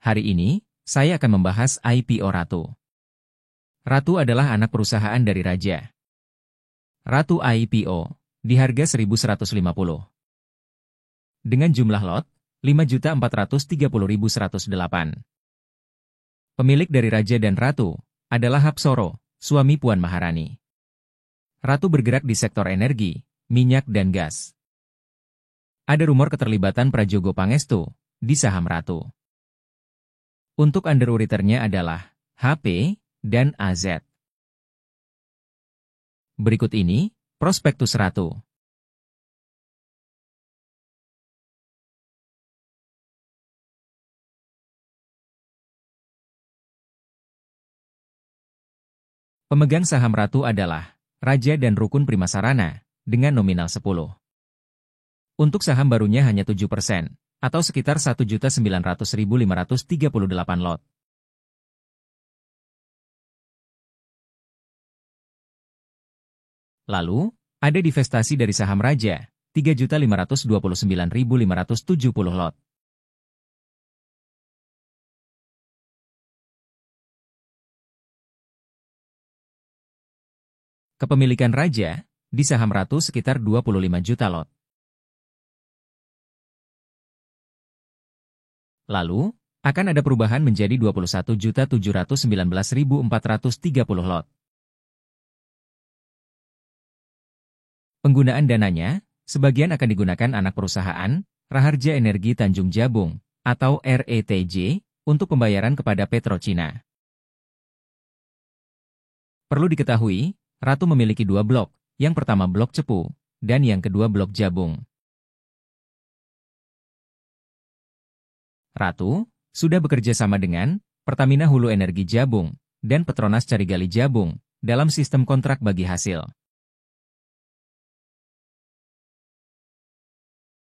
Hari ini, saya akan membahas IPO Ratu. Ratu adalah anak perusahaan dari Raja. Ratu IPO, di harga 1.150. Dengan jumlah lot, 5.430.108. Pemilik dari Raja dan Ratu, adalah Hapsoro, suami Puan Maharani. Ratu bergerak di sektor energi, minyak dan gas. Ada rumor keterlibatan Prajogo Pangestu, di saham Ratu. Untuk underwriternya adalah HP dan AZ. Berikut ini, prospektus Ratu. Pemegang saham Ratu adalah Raja dan Rukun Primasarana, dengan nominal 10. Untuk saham barunya hanya 7%, atau sekitar 1.900.538 lot. Lalu, ada divestasi dari saham Raja, 3.529.570 lot. Kepemilikan Raja, di saham Ratu sekitar 25 juta lot. Lalu, akan ada perubahan menjadi 21.719.430 lot. Penggunaan dananya, sebagian akan digunakan anak perusahaan, Raharja Energi Tanjung Jabung, atau RETJ, untuk pembayaran kepada PetroChina. Perlu diketahui, Ratu memiliki dua blok, yang pertama blok Cepu, dan yang kedua blok Jabung. Ratu sudah bekerja sama dengan Pertamina Hulu Energi Jabung dan Petronas Carigali Jabung dalam sistem kontrak bagi hasil.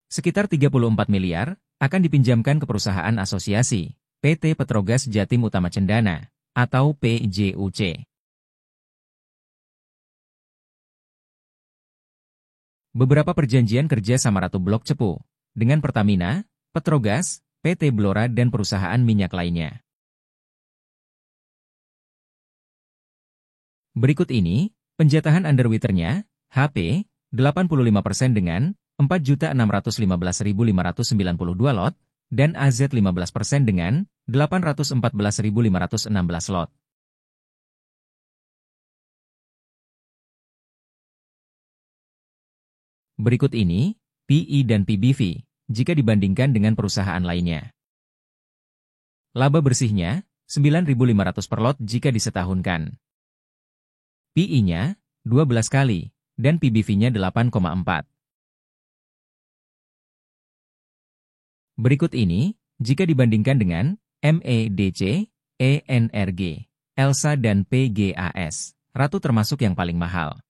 Sekitar 34 miliar akan dipinjamkan ke perusahaan asosiasi PT Petrogas Jatim Utama Cendana atau PJUC. Beberapa perjanjian kerja sama Ratu Blok Cepu dengan Pertamina, Petrogas, PT Blora dan perusahaan minyak lainnya. Berikut ini, penjatahan underwriternya, HP, 85% dengan 4.615.592 lot, dan AZ 15% dengan 814.516 lot. Berikut ini, PE dan PBV, jika dibandingkan dengan perusahaan lainnya. Laba bersihnya, 9.500 per lot jika disetahunkan. PE-nya, 12 kali, dan PBV-nya 8,4. Berikut ini, jika dibandingkan dengan MEDC, ENRG, ELSA dan PGAS, Ratu termasuk yang paling mahal.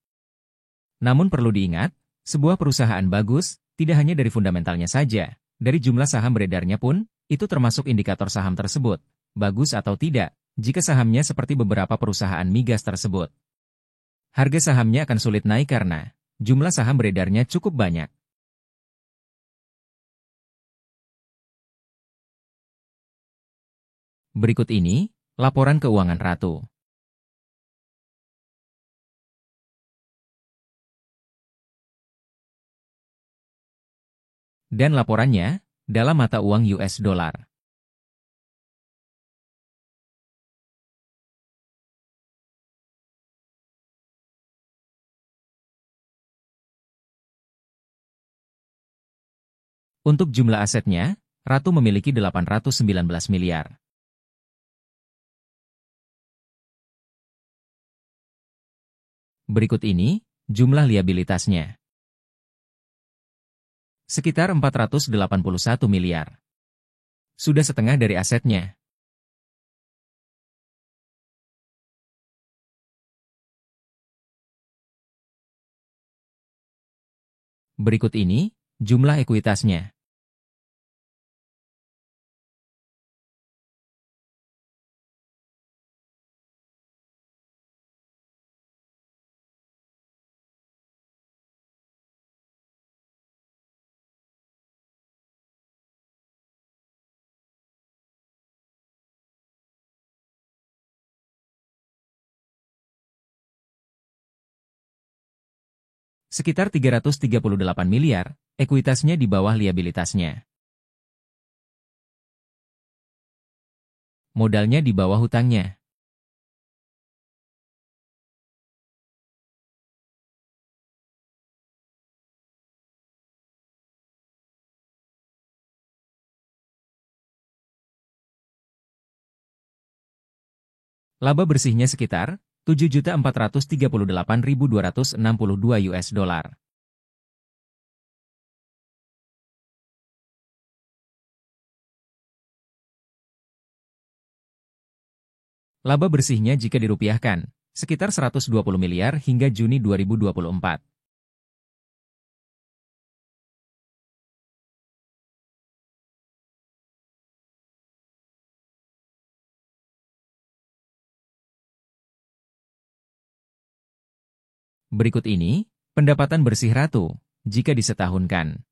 Namun perlu diingat, sebuah perusahaan bagus, tidak hanya dari fundamentalnya saja, dari jumlah saham beredarnya pun, itu termasuk indikator saham tersebut, bagus atau tidak, jika sahamnya seperti beberapa perusahaan migas tersebut. Harga sahamnya akan sulit naik karena jumlah saham beredarnya cukup banyak. Berikut ini, laporan keuangan Ratu. Dan laporannya, dalam mata uang US dollar. Untuk jumlah asetnya, Ratu memiliki 819 miliar. Berikut ini, jumlah liabilitasnya. Sekitar 481 miliar. Sudah setengah dari asetnya. Berikut ini, jumlah ekuitasnya. Sekitar 338 miliar, ekuitasnya di bawah liabilitasnya. Modalnya di bawah hutangnya. Laba bersihnya sekitar 7.438.262 US dollar. Laba bersihnya jika dirupiahkan, sekitar 120 miliar hingga Juni 2024. Berikut ini, pendapatan bersih Ratu, jika disetahunkan.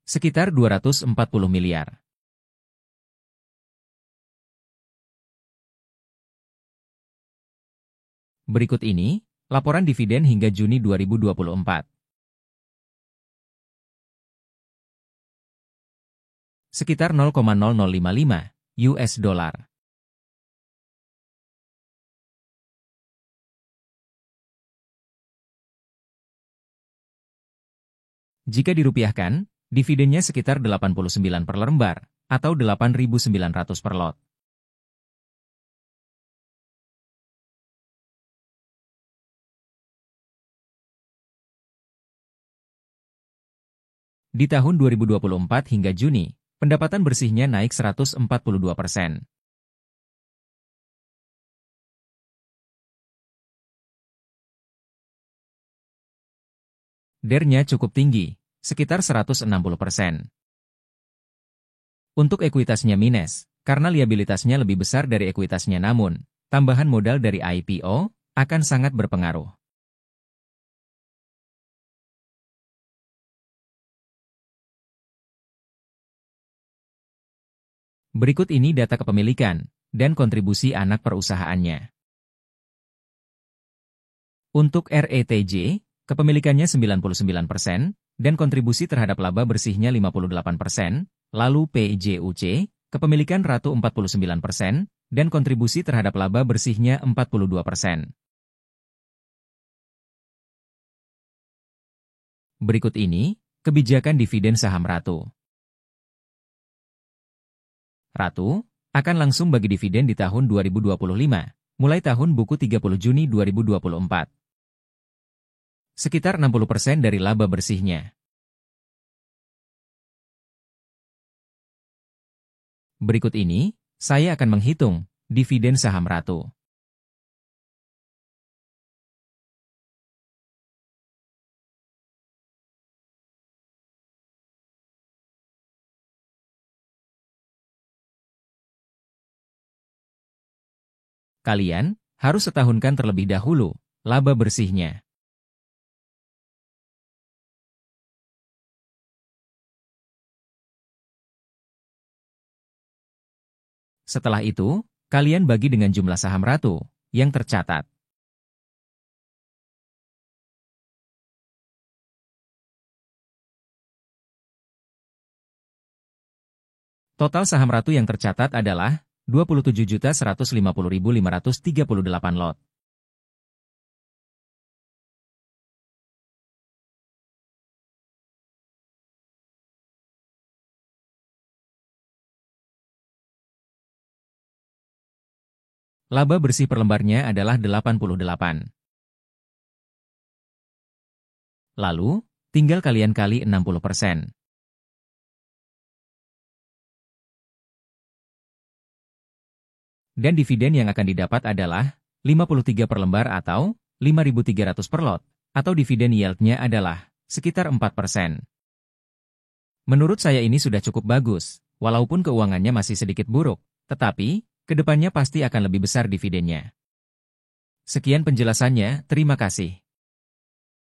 Sekitar 240 miliar. Berikut ini, laporan dividen hingga Juni 2024. Sekitar 0,0055 US dollar. Jika dirupiahkan, dividennya sekitar 89 per lembar, atau 8.900 per lot. Di tahun 2024 hingga Juni, pendapatan bersihnya naik 142%. DER-nya cukup tinggi, sekitar 160%. Untuk ekuitasnya minus, karena liabilitasnya lebih besar dari ekuitasnya namun, tambahan modal dari IPO akan sangat berpengaruh. Berikut ini data kepemilikan dan kontribusi anak perusahaannya. Untuk RETJ, kepemilikannya 99% dan kontribusi terhadap laba bersihnya 58%, lalu PJUC, kepemilikan Ratu 49% dan kontribusi terhadap laba bersihnya 42%. Berikut ini, kebijakan dividen saham Ratu. Ratu akan langsung bagi dividen di tahun 2025, mulai tahun buku 30 Juni 2024. Sekitar 60% dari laba bersihnya. Berikut ini, saya akan menghitung dividen saham Ratu. Kalian harus setahunkan terlebih dahulu laba bersihnya. Setelah itu, kalian bagi dengan jumlah saham Ratu yang tercatat. Total saham Ratu yang tercatat adalah 27.150.538 lot. Laba bersih per lembarnya adalah 88. Lalu, tinggal kalian kali 60%. Dan dividen yang akan didapat adalah 53 per lembar atau 5.300 per lot, atau dividen yield-nya adalah sekitar 4%. Menurut saya ini sudah cukup bagus, walaupun keuangannya masih sedikit buruk, tetapi kedepannya pasti akan lebih besar dividennya. Sekian penjelasannya, terima kasih.